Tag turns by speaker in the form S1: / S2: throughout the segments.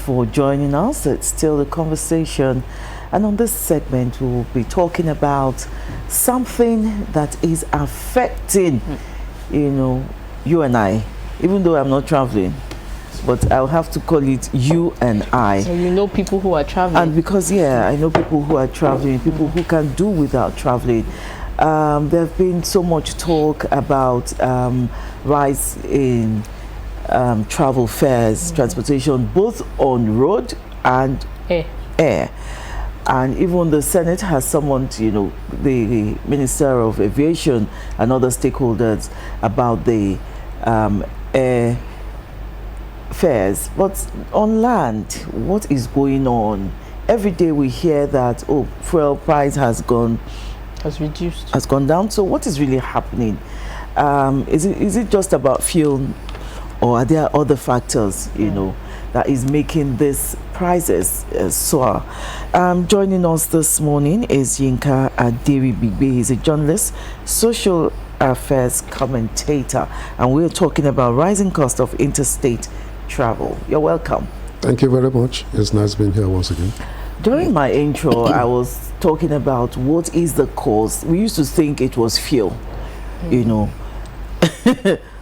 S1: for joining us. It's still a conversation, and on this segment we will be talking about something that is affecting you and I, even though I'm not traveling, but I'll have to call it you and I.
S2: So you know people who are traveling.
S1: And because I know people who are traveling, people who can do without traveling. There have been so much talk about rise in travel fares, transportation, both on road and air. And even the Senate has summoned, the Minister of Aviation and other stakeholders about the air fares. But on land, what is going on? Every day we hear that, fuel price has gone down. So what is really happening? Is it just about fuel, or are there other factors, that is making these prices soar? Joining us this morning is Yinka Aderi-Bigbe. He's a journalist, social affairs commentator, and we're talking about rising cost of interstate travel. You're welcome.
S3: Thank you very much. It's nice being here once again.
S1: During my intro, I was talking about what is the cause. We used to think it was fuel,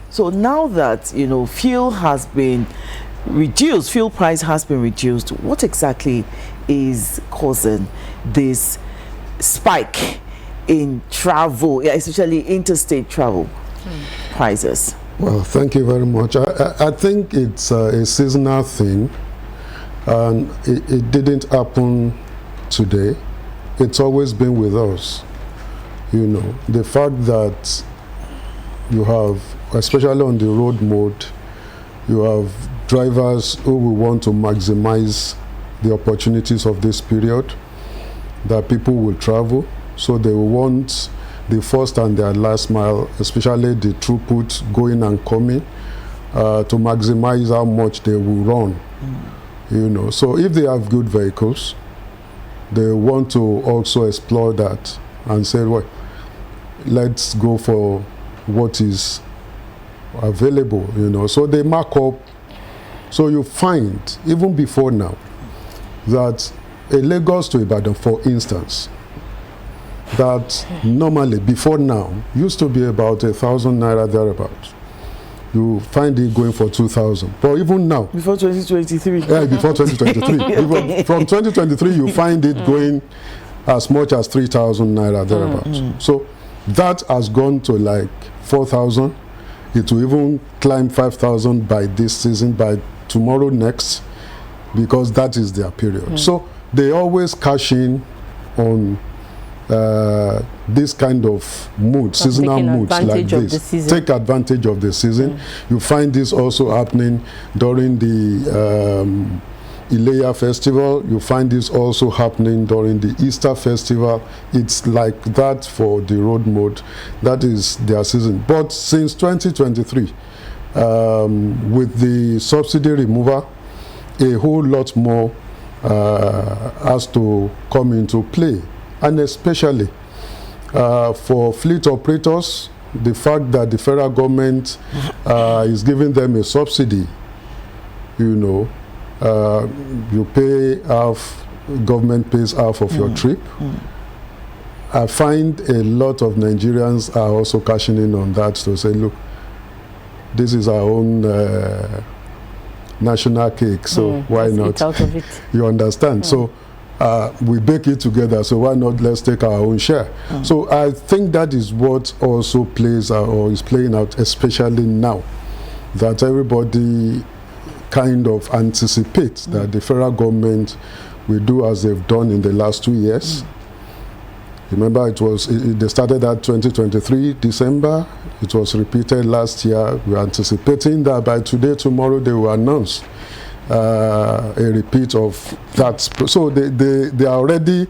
S1: So now that, fuel has been reduced, fuel price has been reduced, what exactly is causing this spike in travel, especially interstate travel prices?
S3: Well, thank you very much. I think it's a seasonal thing, and it didn't happen today. It's always been with us. The fact that you have, especially on the road mode, you have drivers who will want to maximize the opportunities of this period, that people will travel, so they will want the first and their last mile, especially the throughput going and coming, to maximize how much they will run. So if they have good vehicles, they want to also explore that and say, well, let's go for what is available, So they mark up. So you find, even before now, that a Lagos to Ibadan, for instance, that normally, before now, used to be about 1,000 naira thereabouts. You find it going for 2,000. But even now,
S1: before 2023.
S3: Before 2023. From 2023, you find it going as much as 3,000 naira thereabouts. So that has gone to like 4,000. It will even climb 5,000 by this season, by tomorrow next, because that is their period. So they always cash in on this kind of mood, seasonal moods like this. Take advantage of the season. You find this also happening during the Ileya festival. You find this also happening during the Easter festival. It's like that for the road mode. That is their season. But since 2023, with the subsidy removal, a whole lot more has to come into play. And especially for fleet operators, the fact that the federal government is giving them a subsidy, you pay half, government pays half of your trip. I find a lot of Nigerians are also cashing in on that to say, look, this is our own national cake, so why not?
S2: Out of it.
S3: You understand? So we bake it together, so why not let's take our own share? So I think that is what also plays or is playing out, especially now, that everybody kind of anticipates that the federal government will do as they've done in the last 2 years. Remember, they started at 2023 December. It was repeated last year. We're anticipating that by today, tomorrow, they will announce a repeat of that. So they already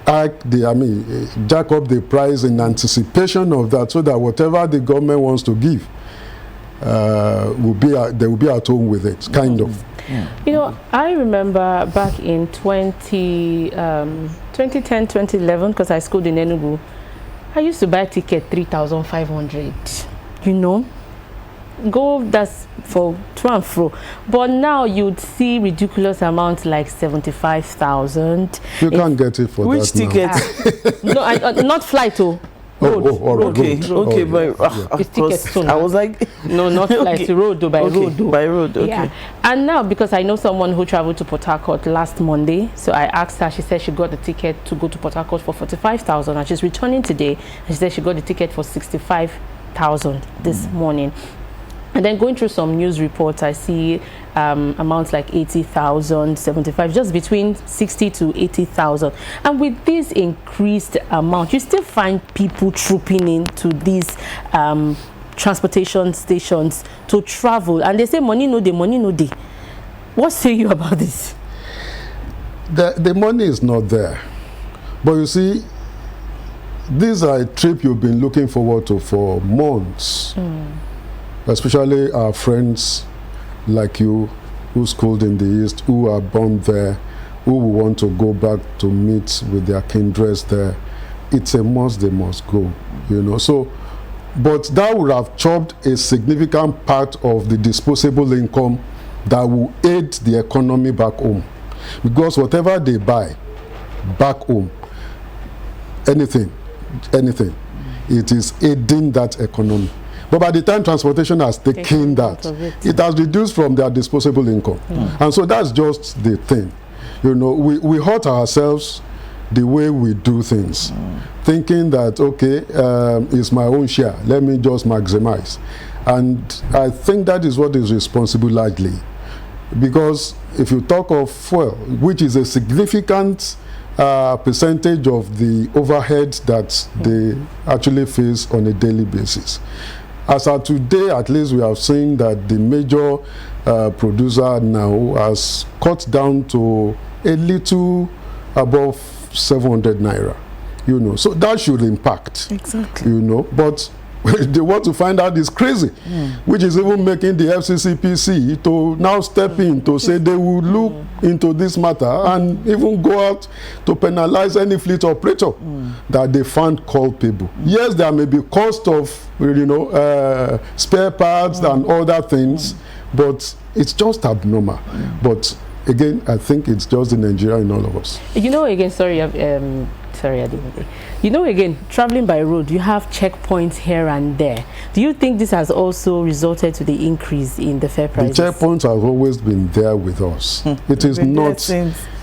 S3: jack up the price in anticipation of that, so that whatever the government wants to give, they will be at home with it, kind of.
S2: I remember back in 2010, 2011, because I schooled in Enugu, I used to buy ticket 3,500. go, that's for to and fro. But now you'd see ridiculous amounts like 75,000.
S3: You can't get it for
S1: Which
S3: that
S1: ticket?
S2: No, not flight, oh. Road,
S3: all right,
S1: Okay,
S3: road.
S1: okay,
S3: Oh,
S1: but
S2: It's tickets too
S1: I
S2: now.
S1: was like,
S2: No, not flight,
S1: Okay.
S2: road, oh, by
S1: okay,
S2: road. Oh.
S1: by road, okay.
S2: Yeah, and now because I know someone who traveled to Port Harcourt last Monday, so I asked her. She said she got the ticket to go to Port Harcourt for 45,000, and she's returning today. And she said she got the ticket for 65,000 this morning. And then going through some news reports, I see amounts like 80,000, 75, just between 60 to 80,000. And with this increased amount, you still find people trooping into these transportation stations to travel, and they say money no day. What say you about this?
S3: The money is not there. But you see, these are a trip you've been looking forward to for months. Especially our friends like you who schooled in the East, who are born there, who will want to go back to meet with their kindreds there. It's a must, they must go, you know. So, but that would have chopped a significant part of the disposable income that will aid the economy back home. Because whatever they buy back home, anything, it is aiding that economy. But by the time transportation has taken that, it has reduced from their disposable income. And so that's just the thing. You know, we hurt ourselves the way we do things, thinking that, okay, it's my own share, let me just maximize. And I think that is what is responsible largely. Because if you talk of fuel, which is a significant percentage of the overhead that they actually face on a daily basis. As of today, at least we have seen that the major producer now has cut down to a little above 700 naira, you know. So that should impact,
S1: Exactly.
S3: you know. But they want to find out is crazy, which is even making the FCCPC to now step in to say they will look into this matter and even go out to penalize any fleet operator that they find culpable. Yes, there may be cost of, you know, spare parts and other things, but it's just abnormal. But again, I think it's just in Nigeria in all of us.
S2: You know, again, sorry, Adibode. You know, again, traveling by road, you have checkpoints here and there. Do you think this has also resulted to the increase in the fare prices?
S3: The checkpoints have always been there with us. It is not.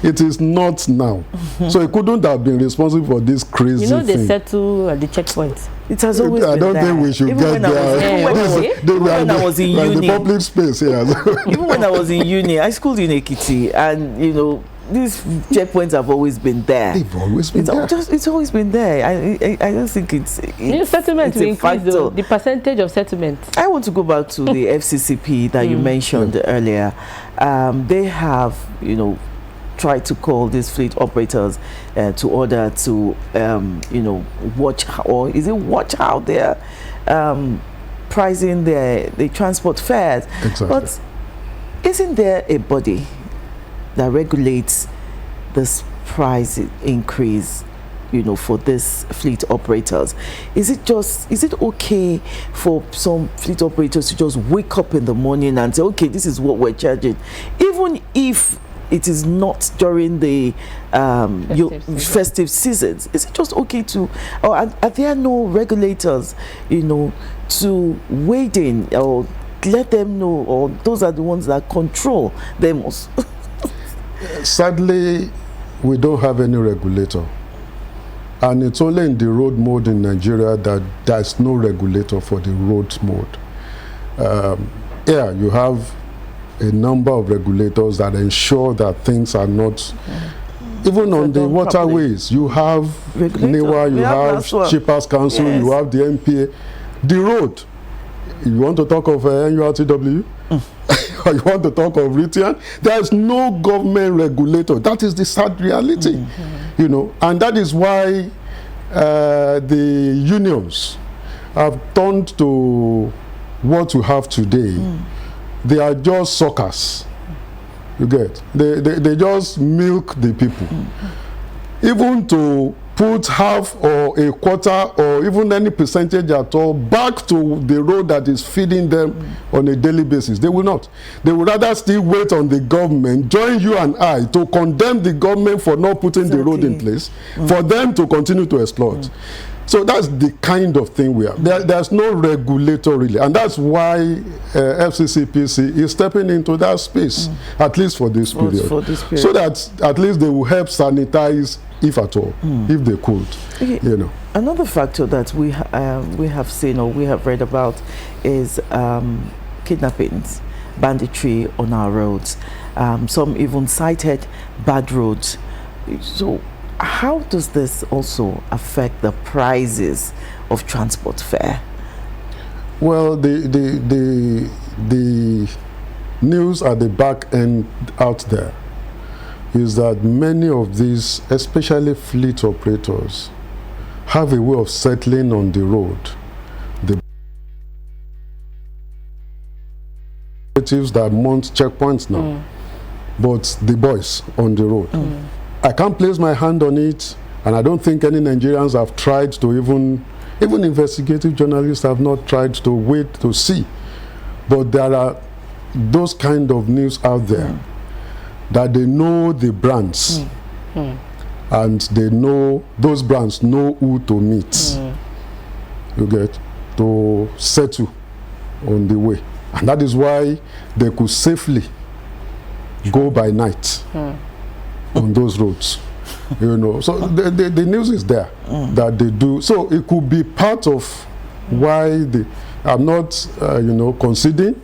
S3: It is not now. So it couldn't have been responsible for this crazy
S2: You know, they
S3: thing.
S2: settle at the checkpoints.
S1: It has always
S3: I
S1: been
S3: don't
S1: there.
S3: think we should
S1: Even
S3: get
S1: when I was-
S3: there.
S1: even when I was-
S3: Even
S1: when I was in uni.
S3: the public space here.
S1: Even when I was in uni, I schooled in Ekiti, and you know, these checkpoints have always been there.
S3: They've always been there.
S1: It's always been there. I don't think it's
S2: You know, settlement
S1: it's
S2: will
S1: a
S2: increase
S1: factor.
S2: the percentage of settlement.
S1: I want to go back to the FCCP that you mentioned earlier. They have, you know, tried to call these fleet operators to order to, you know, watch how they're pricing the transport fares.
S3: Exactly.
S1: But isn't there a body that regulates this price increase, you know, for these fleet operators? Is it okay for some fleet operators to just wake up in the morning and say, okay, this is what we're charging, even if it is not during the festive seasons? Is it just okay to, or are there no regulators, you know, to wade in or let them know, or those are the ones that control them?
S3: Sadly, we don't have any regulator. And it's only in the road mode in Nigeria that there's no regulator for the road mode. Here, you have a number of regulators that ensure that things are not, even on the waterways, you have NEWA, you have Shippers Council,
S1: Yes.
S3: you have the MPA. The road, you want to talk of NURTW? Or you want to talk of Ritian? There is no government regulator. That is the sad reality, you know. And that is why the unions have turned to what we have today. They are just suckers. You get? They just milk the people. Even to put half or a quarter or even any percentage at all back to the road that is feeding them on a daily basis. They will not. They would rather still wait on the government, join you and I, to condemn the government for not putting the road in place, for them to continue to exploit. So that's the kind of thing we have. There's no regulator really, and that's why FCCPC is stepping into that space, at least for this period, so that at least they will help sanitize, if at all, if they could.
S1: Okay.
S3: You know.
S1: Another factor that we have seen or we have read about is kidnappings, banditry on our roads. Some even cited bad roads. So how does this also affect the prices of transport fare?
S3: Well, the news at the back end out there is that many of these, especially fleet operators, have a way of settling on the road. The operatives that mount checkpoints now, but the boys on the road. I can't place my hand on it, and I don't think any Nigerians have tried to even investigative journalists have not tried to wait to see. But there are those kind of news out there that they know the brands, and they know, those brands know who to meet. You get, to settle on the way. And that is why they could safely go by night on those roads, you know. So the news is there that they do. So it could be part of why they. I'm not, you know, conceding,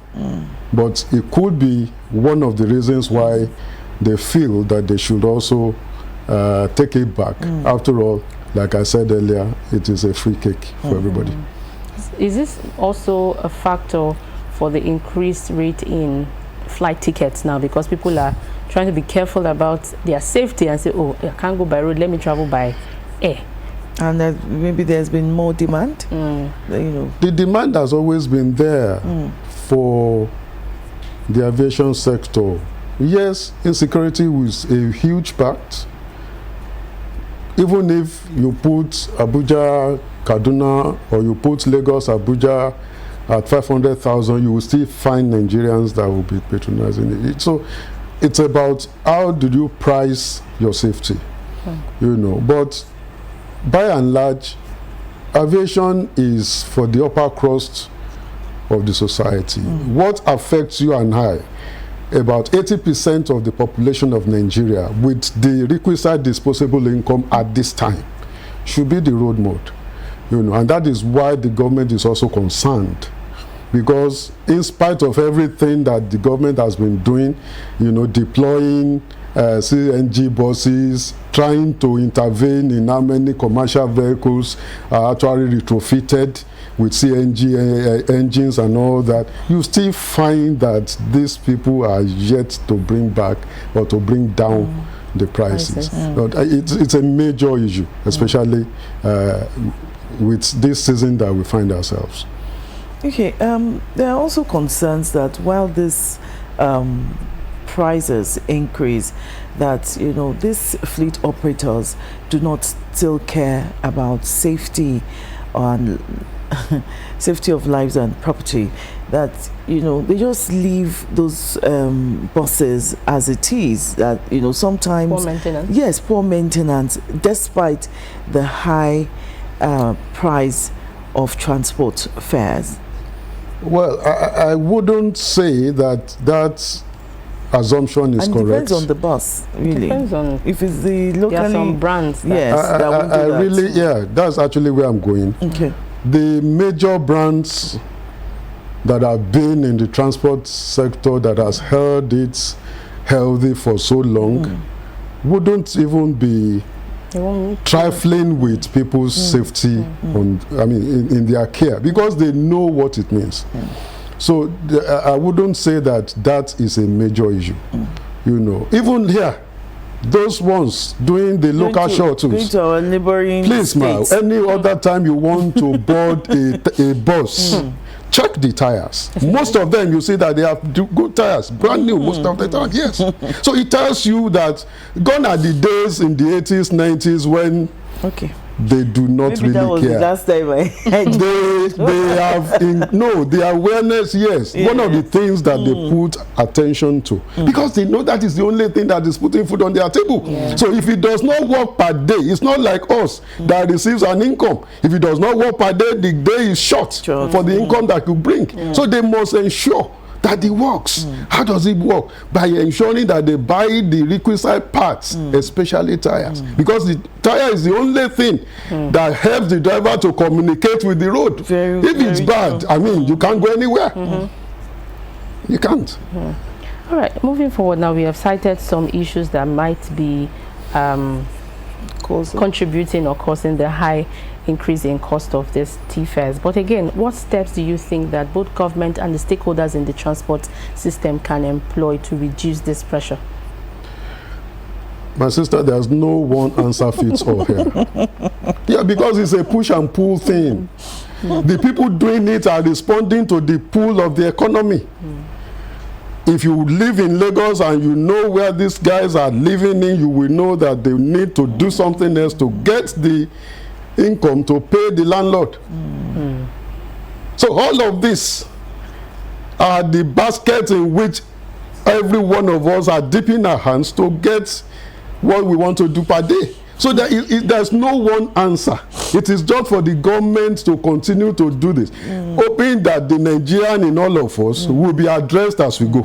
S3: but it could be one of the reasons why they feel that they should also take it back. After all, like I said earlier, it is a free cake for everybody.
S2: Is this also a factor for the increased rate in flight tickets now, because people are trying to be careful about their safety and say, oh, I can't go by road, let me travel by air?
S1: And maybe there's been more demand. You know,
S3: the demand has always been there for the aviation sector. Yes, insecurity was a huge part. Even if you put Abuja, Kaduna, or you put Lagos, Abuja at 500,000, you will still find Nigerians that will be patronizing it. So it's about how do you price your safety, you know. But by and large, aviation is for the upper crust of the society. What affects you and I, about 80% of the population of Nigeria with the requisite disposable income at this time should be the road mode, you know. And that is why the government is also concerned, because in spite of everything that the government has been doing, you know, deploying CNG buses, trying to intervene in how many commercial vehicles are actually retrofitted with CNG engines and all that, you still find that these people are yet to bring back or to bring down the prices. But it's a major issue, especially with this season that we find ourselves.
S1: Okay, there are also concerns that while this prices increase, that, you know, these fleet operators do not still care about safety and safety of lives and property, that, you know, they just leave those buses as it is, that, you know, sometimes
S2: Poor maintenance.
S1: Yes, poor maintenance, despite the high price of transport fares.
S3: Well, I wouldn't say that that assumption is correct.
S1: Depends on the bus, really.
S2: Depends on
S1: if it's the locally.
S2: There are some brands.
S1: Yes, that will do that.
S3: Really, yeah, that's actually where I'm going.
S1: Okay.
S3: The major brands that have been in the transport sector that has held it healthy for so long wouldn't even be trifling with people's safety in their care, because they know what it means. So I wouldn't say that that is a major issue. You know, even here, those ones doing the local shuttles,
S1: going to our neighboring
S3: please, ma, any other time you want to board a bus, check the tires. Most of them, you see that they have good tires, brand new, most of the time, yes. So it tells you that gone are the days in the 80s, 90s when
S1: Okay.
S3: They do not
S1: Maybe that
S3: really
S1: was
S3: care.
S1: The last time I heard.
S3: They have the awareness, yes.
S1: Yeah.
S3: One of the things that they put attention to, because they know that is the only thing that is putting food on their table.
S2: Yeah.
S3: So if it does not work per day, it's not like us that receives an income. If it does not work per day, the day is short for the income that you bring. So they must ensure that it works. How does it work? By ensuring that they buy the requisite parts, especially tires, because the tire is the only thing that helps the driver to communicate with the road. If it's bad, I mean, you can't go anywhere. You can't.
S2: All right, moving forward now, we have cited some issues that might be contributing or causing the high increase in cost of this fares. But again, what steps do you think that both government and the stakeholders in the transport system can employ to reduce this pressure?
S3: My sister, there's no one answer fits all here. Yeah, because it's a push and pull thing. The people doing it are responding to the pull of the economy. If you live in Lagos and you know where these guys are living in, you will know that they need to do something else to get the income to pay the landlord. So all of this are the basket in which every one of us are dipping our hands to get what we want to do per day. So there's no one answer. It is just for the government to continue to do this, hoping that the Nigerian in all of us will be addressed as we go.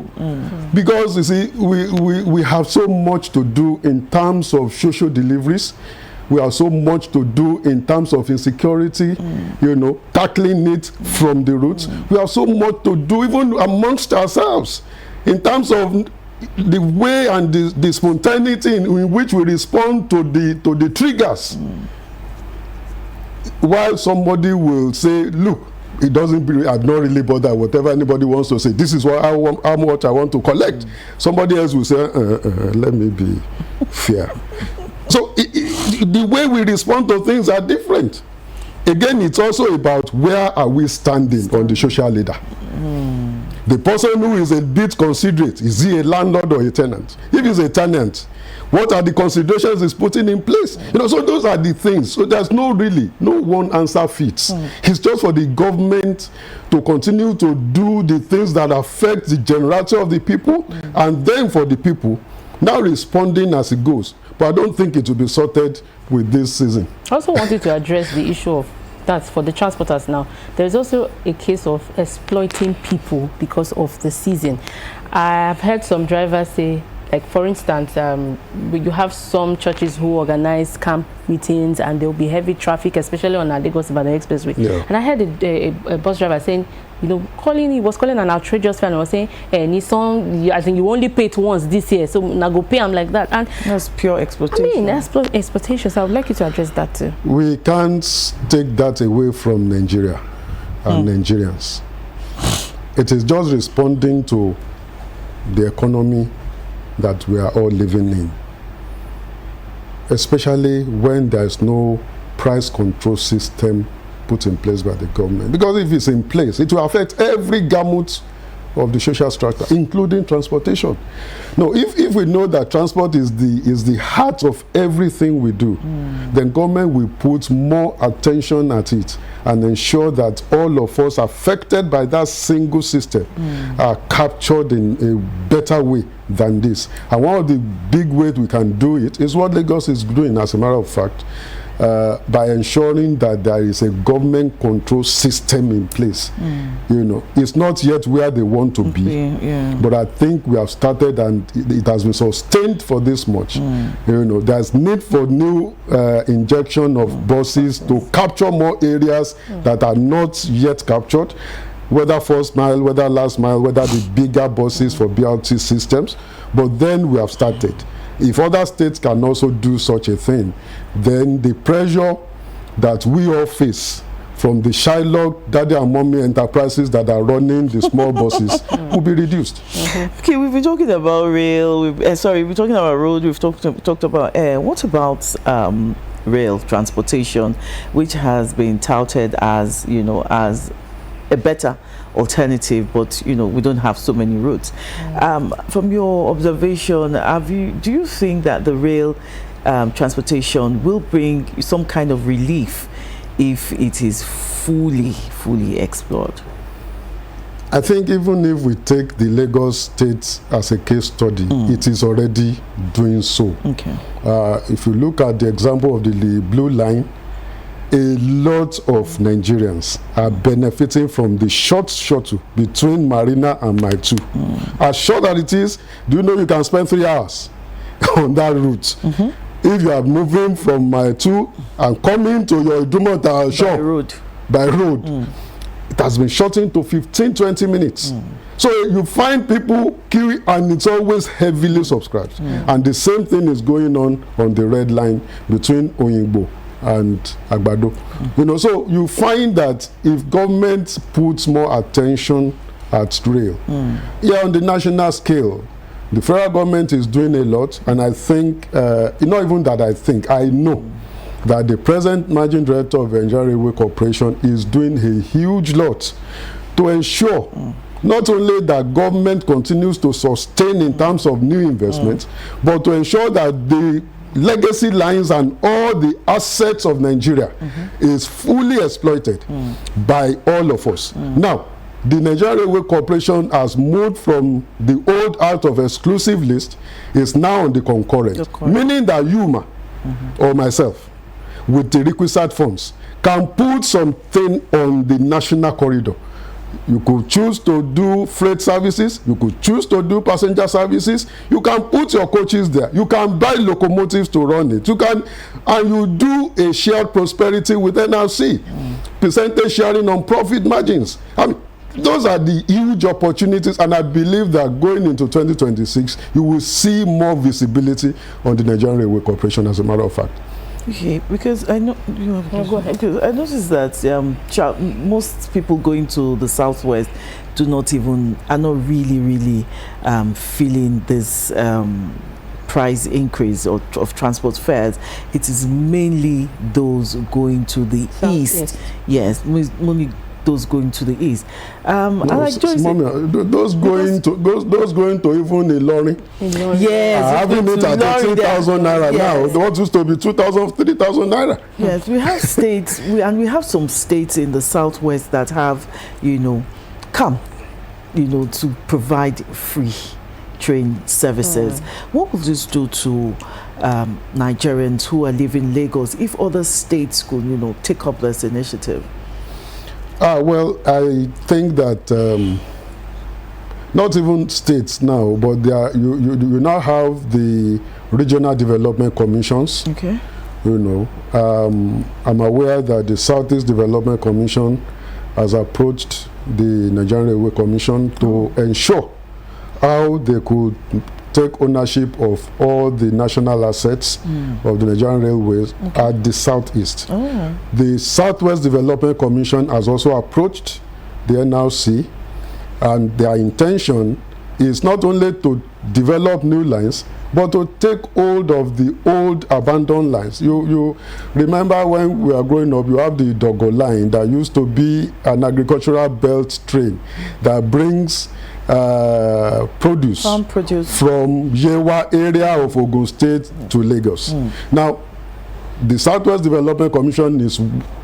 S3: Because you see, we have so much to do in terms of social deliveries. We have so much to do in terms of insecurity, you know, tackling it from the roots. We have so much to do even amongst ourselves in terms of the way and the spontaneity in which we respond to the triggers. While somebody will say, look, it doesn't be, I'm not really bothered whatever anybody wants to say, this is what how much I want to collect. Somebody else will say, let me be fair. So the way we respond to things are different. Again, it's also about where are we standing on the social ladder. The person who is a bit considerate, is he a landlord or a tenant? If he's a tenant, what are the considerations he's putting in place? You know, so those are the things. So there's no one answer fits. It's just for the government to continue to do the things that affect the generality of the people, and then for the people now responding as it goes. But I don't think it will be sorted with this season.
S2: I also wanted to address the issue of that for the transporters now. There's also a case of exploiting people because of the season. I've heard some drivers say, like for instance, you have some churches who organize camp meetings and there will be heavy traffic, especially on the Lagos-Ibadan Expressway. Yeah. And I heard a bus driver saying, you know, he was calling an outrageous fare and was saying, Nissan, I think you only pay it once this year, so now go pay them like that. And
S1: that's pure exploitation.
S2: I mean, that's exploitation. So I would like you to address that too.
S3: We can't take that away from Nigeria and Nigerians. It is just responding to the economy that we are all living in, especially when there is no price control system put in place by the government. Because if it's in place, it will affect every gamut of the social structure, including transportation. Now, if we know that transport is the heart of everything we do, then government will put more attention at it and ensure that all of us affected by that single system are captured in a better way than this. And one of the big ways we can do it is what Lagos is doing, as a matter of fact, by ensuring that there is a government control system in place. You know, it's not yet where they want to be, but I think we have started and it has been sustained for this much. You know, there's need for new injection of buses to capture more areas that are not yet captured, whether first mile, whether last mile, whether the bigger buses for BRT systems. But then we have started. If other states can also do such a thing, then the pressure that we all face from the Shylock, Daddy and Mommy enterprises that are running the small buses will be reduced.
S1: Okay, we've been talking about rail, we've been talking about road, we've talked about air. What about rail transportation, which has been touted as, you know, as a better alternative, but you know, we don't have so many routes. From your observation, do you think that the rail transportation will bring some kind of relief if it is fully explored?
S3: I think even if we take the Lagos state as a case study, it is already doing so.
S1: Okay.
S3: If you look at the example of the Blue Line, a lot of Nigerians are benefiting from the short shuttle between Marina and Mile 2. As short as it is, do you know you can spend 3 hours on that route? If you are moving from Mile 2 and coming to your Idumota shop by road, it has been shortened to 15-20 minutes. So you find people queuing, and it's always heavily subscribed. And the same thing is going on the red line between Oyingbo and Agbado. You know, so you find that if government puts more attention at rail, on the national scale, the federal government is doing a lot, and I think, not even that I think, I know that the present managing director of the Nigerian Railway Corporation is doing a huge lot to ensure not only that government continues to sustain in terms of new investments, but to ensure that the legacy lines and all the assets of Nigeria is fully exploited by all of us. Now, the Nigerian Railway Corporation has moved from the old out of exclusive list, is now on the concurrent, meaning that you or myself, with the requisite funds, can put something on the national corridor. You could choose to do freight services, you could choose to do passenger services, you can put your coaches there, you can buy locomotives to run it, you can, and you do a shared prosperity with NRC, percentage sharing on profit margins. I mean, those are the huge opportunities, and I believe that going into 2026, you will see more visibility on the Nigerian Railway Corporation, as a matter of fact.
S1: Okay, because I know you have go ahead. Because I noticed that most people going to the southwest are not really feeling this price increase of transport fares. It is mainly those going to the east. Yes, mainly those going to the east.
S3: Those going to even Ilorin.
S1: Yes,
S3: having it at 13,000 naira now. What used to be 2,000, 3,000 naira.
S1: Yes, we have states, we have some states in the southwest that have, come, to provide free train services. What will this do to Nigerians who are living in Lagos if other states could, take up this initiative?
S3: Well, I think that not even states now, but you now have the regional development commissions.
S1: Okay.
S3: I'm aware that the Southeast Development Commission has approached the Nigerian Railway Commission to ensure how they could take ownership of all the national assets of the Nigerian Railways at the Southeast. The Southwest Development Commission has also approached the NRC, and their intention is not only to develop new lines, but to take hold of the old abandoned lines. You remember when we were growing up, you have the Dogo line that used to be an agricultural belt train that brings produce from Yewa area of Ogun State to Lagos. Now, the Southwest Development Commission is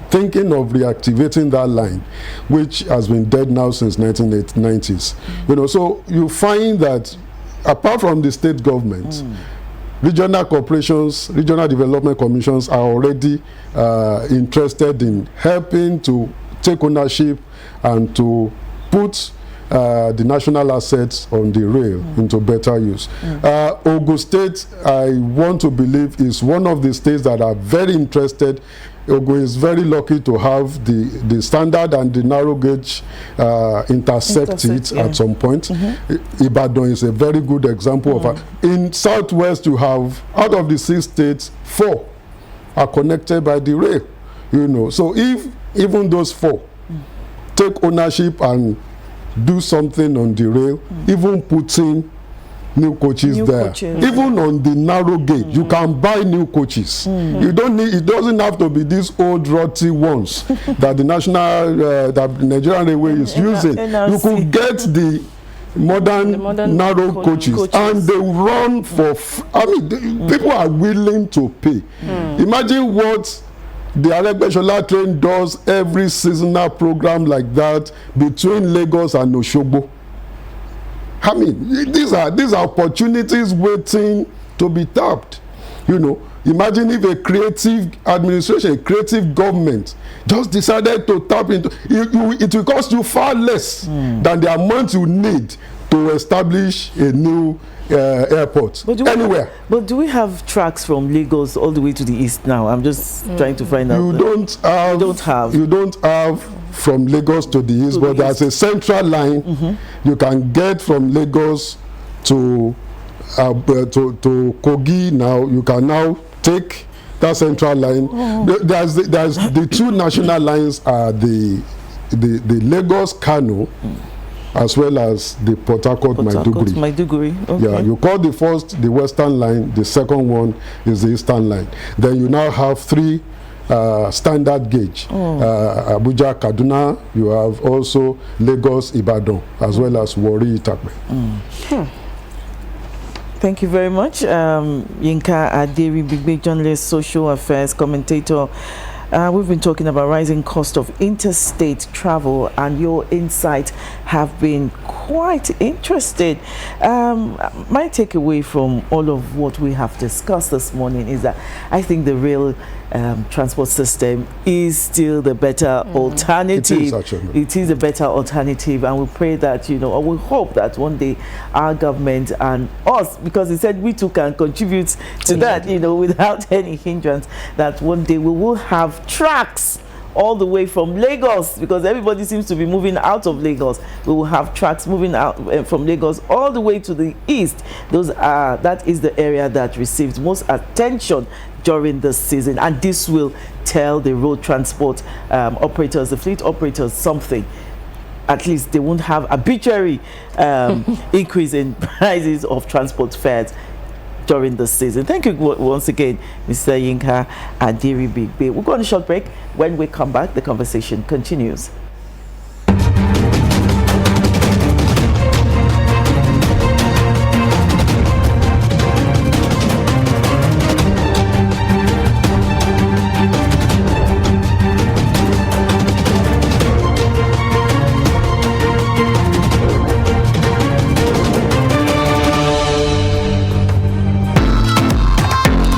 S3: thinking of reactivating that line, which has been dead now since 1990s. So you find that apart from the state government, regional corporations, regional development commissions are already interested in helping to take ownership and to put the national assets on the rail into better use. Ogun State, I want to believe, is one of the states that are very interested. Ogun is very lucky to have the standard and the narrow gauge intersect at some point. Ibadan is a very good example of that. In Southwest, you have, out of the 6 states, 4 are connected by the rail. So if even those 4 take ownership and do something on the rail, even putting new coaches there. Even on the narrow gauge, you can buy new coaches. You don't need, it doesn't have to be these old rotty ones that the Nigerian Railway is using. You could get the modern narrow coaches, and they run for people are willing to pay. Imagine what the Aregbesola train does every seasonal program like that between Lagos and Osogbo. I mean, these are opportunities waiting to be tapped. You know, imagine if a creative administration, a creative government just decided to tap into it will cost you far less than the amount you need to establish a new airport anywhere.
S1: But do we have tracks from Lagos all the way to the east now? I'm just trying to find out.
S3: You don't have from Lagos to the east, but there's a central line you can get from Lagos to Kogi. Now you can now take that central line. There's the two national lines are the Lagos Kano as well as the Port Harcourt Maiduguri. Okay. Yeah, you call the first the western line, the second one is the eastern line. Then you now have three standard gauge. Abuja, Kaduna, you have also Lagos, Ibadan, as well as Warri, Itakpe.
S1: Thank you very much. Yinka Aderi-Bigbe, journalist, social affairs commentator. We've been talking about rising cost of interstate travel, and your insights have been quite interesting. My takeaway from all of what we have discussed this morning is that I think the rail transport system is still the better alternative. It is a better alternative, and we pray that, or we hope that one day our government and us, because he said we too can contribute to that, without any hindrance, that one day we will have tracks all the way from Lagos, because everybody seems to be moving out of Lagos. We will have tracks moving out from Lagos all the way to the east. That is the area that receives most attention during this season, and this will tell the road transport operators, the fleet operators, something. At least they won't have arbitrary increase in prices of transport fares during the season. Thank you once again, Mr. Yinka Aderi-Bigbe. We'll go on a short break. When we come back, the conversation continues.